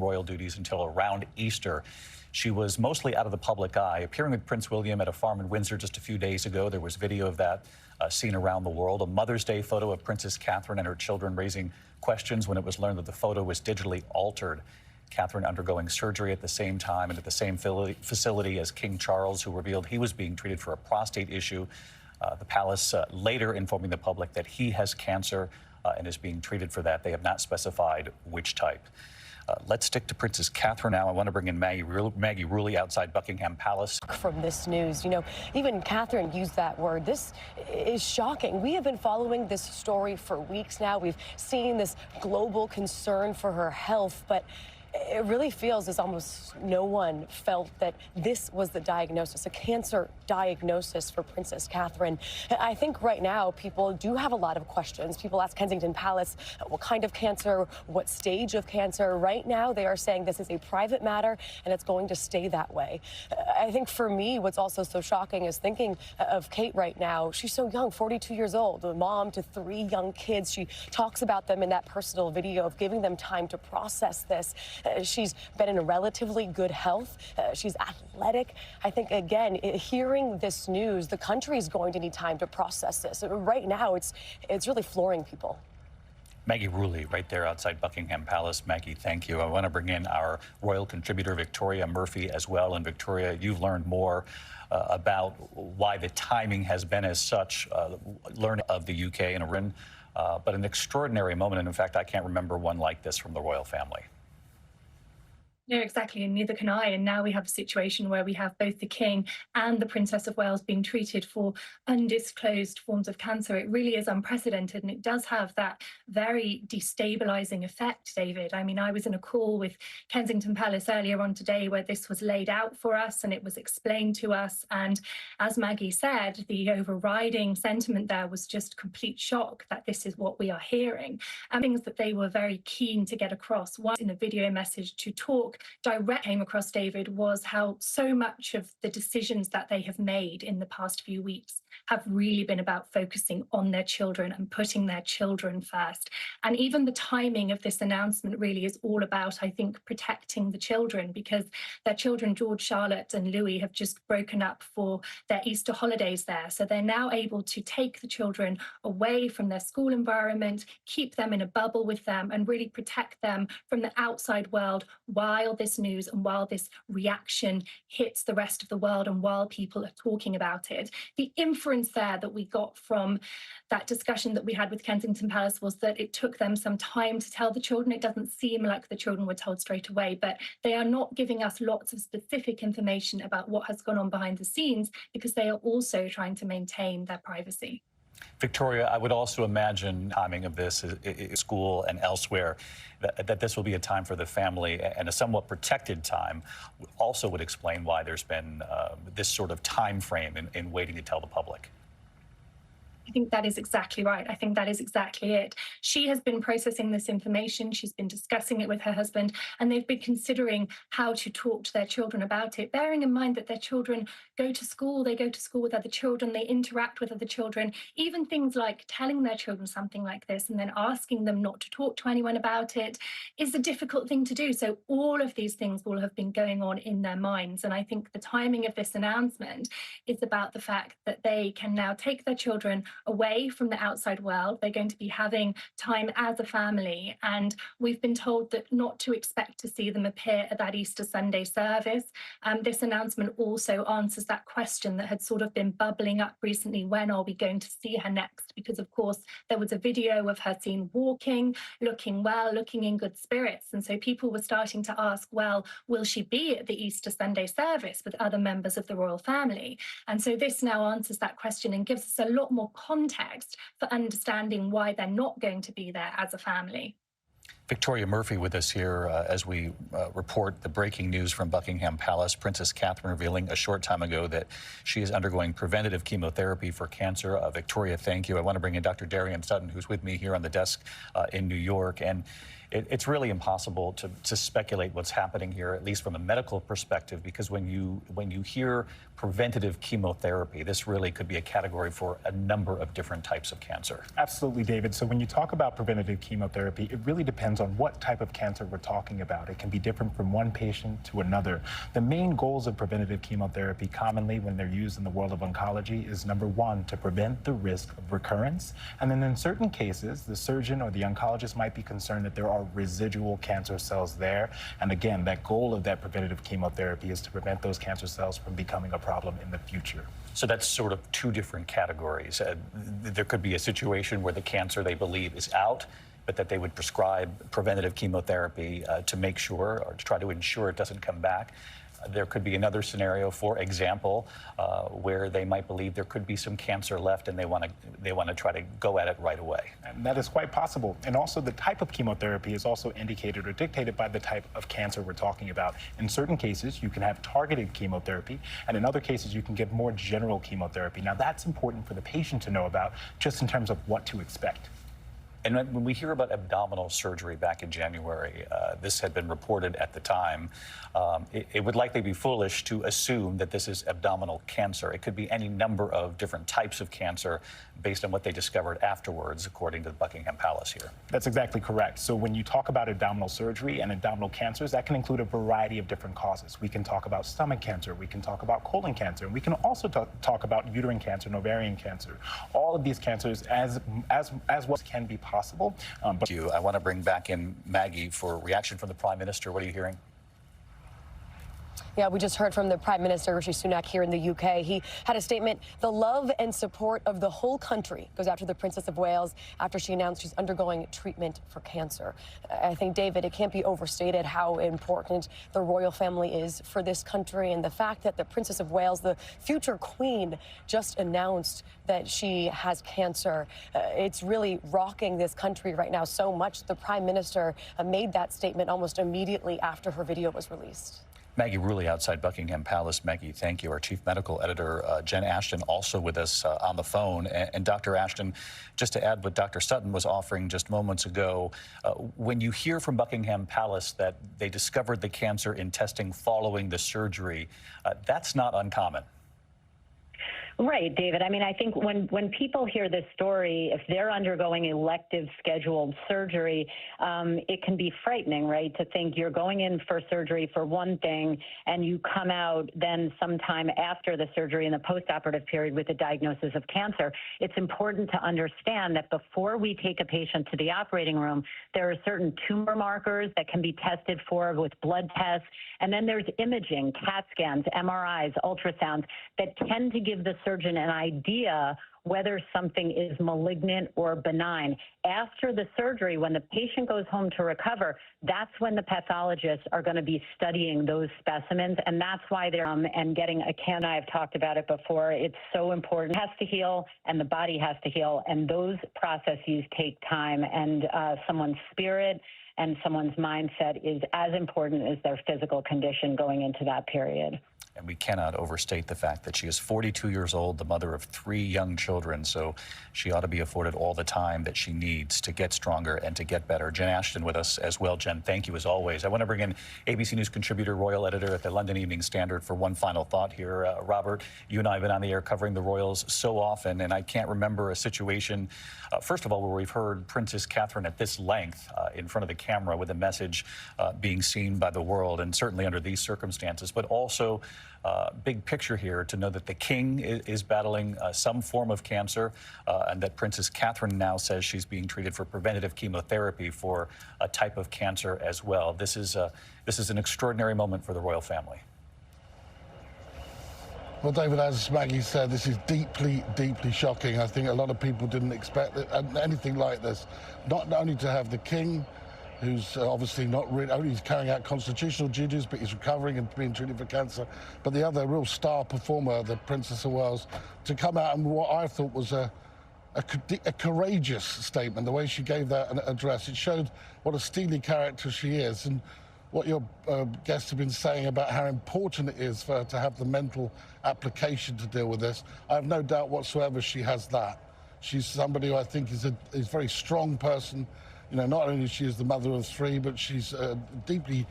royal duties until around Easter. She was mostly out of the public eye, appearing with Prince William at a farm in Windsor just a few days ago. There was video of that seen around the world. A Mother's Day photo of Princess Catherine and her children raising questions when it was learned that the photo was digitally altered. Catherine undergoing surgery at the same time and at the same facility as King Charles, who revealed he was being treated for a prostate issue. The palace later informing the public that he has cancer and is being treated for that. They have not specified which type. Let's stick to Princess Catherine now. I want to bring in Maggie Rulli outside Buckingham Palace. From this news, you know, even Catherine used that word. This is shocking. We have been following this story for weeks now. We've seen this global concern for her health, but it really feels as almost no one felt that this was the diagnosis, a cancer diagnosis for Princess Catherine. I think right now people do have a lot of questions. People ask Kensington Palace what kind of cancer, what stage of cancer. Right now they are saying this is a private matter and it's going to stay that way. I think for me what's also so shocking is thinking of Kate right now. She's so young, 42 years old, a mom to 3 young kids. She talks about them in that personal video of giving them time to process this. She's been in relatively good health. She's athletic. I think, again, hearing this news, the country is going to need time to process this. Right now, it's really flooring people. Maggie Rulli, right there outside Buckingham Palace. Maggie, thank you. I want to bring in our royal contributor, Victoria Murphy, as well. And Victoria, you've learned more about why the timing has been as such, learn of the UK and Iran, but an extraordinary moment. And in fact, I can't remember one like this from the royal family. No, exactly, and neither can I. And now we have a situation where we have both the King and the Princess of Wales being treated for undisclosed forms of cancer. It really is unprecedented, and it does have that very destabilizing effect, David. I mean, I was in a call with Kensington Palace earlier on today where this was laid out for us and it was explained to us. And as Maggie said, the overriding sentiment there was just complete shock that this is what we are hearing. And things that they were very keen to get across. One, in a video message to talk direct came across, David, was how so much of the decisions that they have made in the past few weeks have really been about focusing on their children and putting their children first. And even the timing of this announcement really is all about, I think, protecting the children, because their children, George, Charlotte and Louis, have just broken up for their Easter holidays there. So they're now able to take the children away from their school environment, keep them in a bubble with them and really protect them from the outside world while this news and while this reaction hits the rest of the world and while people are talking about it. The inference there that we got from that discussion that we had with Kensington Palace was that it took them some time to tell the children. It doesn't seem like the children were told straight away, but they are not giving us lots of specific information about what has gone on behind the scenes because they are also trying to maintain their privacy. Victoria, I would also imagine timing of this at school and elsewhere, that this will be a time for the family and a somewhat protected time. Also would explain why there's been this sort of time frame in waiting to tell the public. I think that is exactly right. I think that is exactly it. She has been processing this information. She's been discussing it with her husband, and they've been considering how to talk to their children about it, bearing in mind that their children go to school, they go to school with other children, they interact with other children. Even things like telling their children something like this and then asking them not to talk to anyone about it is a difficult thing to do. So all of these things will have been going on in their minds. And I think the timing of this announcement is about the fact that they can now take their children away from the outside world. They're going to be having time as a family, and we've been told that not to expect to see them appear at that Easter Sunday service. This announcement also answers that question that had sort of been bubbling up recently: when are we going to see her next? Because of course there was a video of her seen walking, looking well, looking in good spirits, and so people were starting to ask, well, will she be at the Easter Sunday service with other members of the royal family? And so this now answers that question and gives us a lot more context for understanding why they're not going to be there as a family. Victoria Murphy with us here as we report the breaking news from Buckingham Palace. Princess Catherine revealing a short time ago that she is undergoing preventative chemotherapy for cancer. Victoria, thank you. I want to bring in Dr. Darian Sutton, who's with me here on the desk in New York. And It's really impossible to speculate what's happening here, at least from a medical perspective, because when you hear preventative chemotherapy, this really could be a category for a number of different types of cancer. Absolutely, David. So when you talk about preventative chemotherapy, it really depends on what type of cancer we're talking about. It can be different from one patient to another. The main goals of preventative chemotherapy commonly when they're used in the world of oncology is number one, to prevent the risk of recurrence. And then in certain cases, the surgeon or the oncologist might be concerned that there are residual cancer cells there. And again, that goal of that preventative chemotherapy is to prevent those cancer cells from becoming a problem in the future. So that's sort of two different categories. There could be a situation where the cancer they believe is out, but that they would prescribe preventative chemotherapy to make sure or to try to ensure it doesn't come back. There could be another scenario, for example, where they might believe there could be some cancer left and they want to try to go at it right away. And that is quite possible. And also the type of chemotherapy is also indicated or dictated by the type of cancer we're talking about. In certain cases, you can have targeted chemotherapy, and in other cases, you can get more general chemotherapy. Now, that's important for the patient to know about, just in terms of what to expect. And when we hear about abdominal surgery back in January, this had been reported at the time. It would likely be foolish to assume that this is abdominal cancer. It could be any number of different types of cancer based on what they discovered afterwards, according to Buckingham Palace here. That's exactly correct. So when you talk about abdominal surgery and abdominal cancers, that can include a variety of different causes. We can talk about stomach cancer, we can talk about colon cancer, and we can also talk about uterine cancer and ovarian cancer. All of these cancers, as well can be possible. I want to bring back in Maggie for reaction from the Prime Minister. What are you hearing? Yeah, we just heard from the Prime Minister, Rishi Sunak, here in the UK. He had a statement. The love and support of the whole country goes out to the Princess of Wales after she announced she's undergoing treatment for cancer. I think, David, it can't be overstated how important the royal family is for this country, and the fact that the Princess of Wales, the future queen, just announced that she has cancer. It's really rocking this country right now so much. The Prime Minister made that statement almost immediately after her video was released. Maggie Rulli outside Buckingham Palace. Maggie, thank you. Our chief medical editor, Jen Ashton, also with us on the phone. And Dr. Ashton, just to add what Dr. Sutton was offering just moments ago, when you hear from Buckingham Palace that they discovered the cancer in testing following the surgery, that's not uncommon. Right, David. I mean, I think when people hear this story, if they're undergoing elective scheduled surgery, it can be frightening, right, to think you're going in for surgery for one thing and you come out then sometime after the surgery in the postoperative period with a diagnosis of cancer. It's important to understand that before we take a patient to the operating room, there are certain tumor markers that can be tested for with blood tests, and then there's imaging, CAT scans, MRIs, ultrasounds that tend to give the surgeon an idea whether something is malignant or benign. After the surgery, when the patient goes home to recover, that's when the pathologists are going to be studying those specimens, and that's why they're and getting a can. I've talked about it before. It's so important. It has to heal, and the body has to heal, and those processes take time, and someone's spirit and someone's mindset is as important as their physical condition going into that period. And we cannot overstate the fact that she is 42 years old, the mother of 3 young children, so she ought to be afforded all the time that she needs to get stronger and to get better. Jen Ashton with us as well. Jen, thank you as always. I want to bring in ABC News contributor, royal editor at the London Evening Standard for one final thought here. Robert, you and I have been on the air covering the royals so often, and I can't remember a situation, first of all, where we've heard Princess Catherine at this length in front of the camera with a message being seen by the world, and certainly under these circumstances, but also big picture here to know that the king is battling some form of cancer and that Princess Catherine now says she's being treated for preventative chemotherapy for a type of cancer as well. This is an extraordinary moment for the royal family. Well, David, as Maggie said, this is deeply, deeply shocking. I think a lot of people didn't expect anything like this. Not only to have the king, who's obviously not really, only he's carrying out constitutional duties, but he's recovering and being treated for cancer. But the other real star performer, the Princess of Wales, to come out and what I thought was a courageous statement, the way she gave that address. It showed what a steely character she is, and what your guests have been saying about how important it is for her to have the mental application to deal with this. I have no doubt whatsoever she has that. She's somebody who I think is a very strong person, You know, not only she is the mother of 3, but she's deeply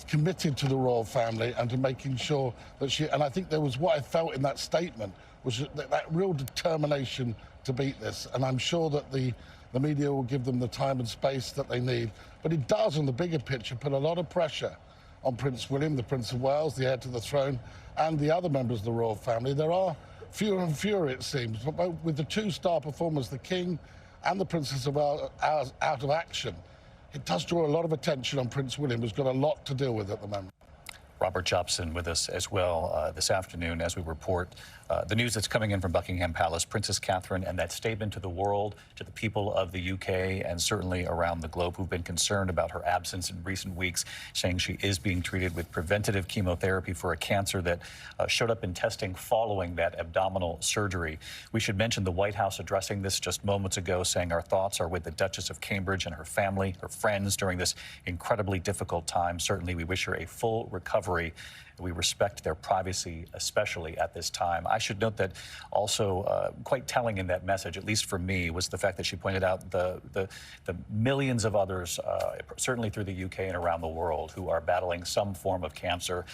committed to the royal family and to making sure that she, and I think there was what I felt in that statement was that real determination to beat this. And I'm sure that the media will give them the time and space that they need. But it does, in the bigger picture, put a lot of pressure on Prince William, the Prince of Wales, the heir to the throne, and the other members of the royal family. There are fewer and fewer, it seems, but with the 2 star performers, the King and the Princess of Wales, out of action. It does draw a lot of attention on Prince William, who's got a lot to deal with at the moment. Robert Jobson with us as well this afternoon as we report the news that's coming in from Buckingham Palace. Princess Catherine and that statement to the world, to the people of the UK and certainly around the globe who've been concerned about her absence in recent weeks, saying she is being treated with preventative chemotherapy for a cancer that showed up in testing following that abdominal surgery. We should mention the White House addressing this just moments ago, saying our thoughts are with the Duchess of Cambridge and her family, her friends during this incredibly difficult time. Certainly, we wish her a full recovery. We respect their privacy, especially at this time. I should note that also quite telling in that message, at least for me, was the fact that she pointed out the millions of others, certainly through the UK and around the world, who are battling some form of cancer.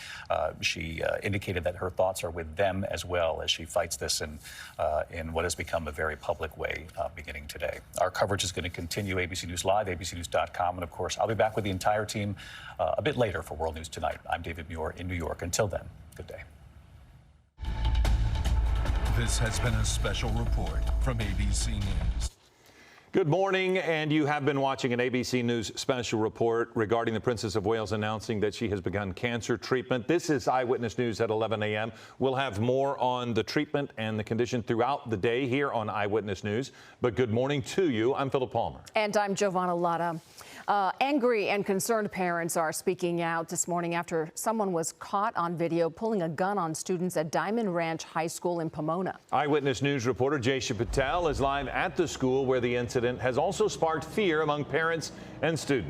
She indicated that her thoughts are with them as well as she fights this in what has become a very public way beginning today. Our coverage is going to continue. ABC News Live, abcnews.com, and of course, I'll be back with the entire team a bit later for World News Tonight. I'm David Muir in New York. Until then, good day. This has been a special report from ABC News. Good morning, and you have been watching an ABC News special report regarding the Princess of Wales announcing that she has begun cancer treatment. This is Eyewitness News at 11 a.m. We'll have more on the treatment and the condition throughout the day here on Eyewitness News. But good morning to you. I'm Philip Palmer. And I'm Giovanna Latta. Angry and concerned parents are speaking out this morning after someone was caught on video pulling a gun on students at Diamond Ranch High School in Pomona. Eyewitness News reporter Jaysha Patel is live at the school where the incident has also sparked fear among parents and students.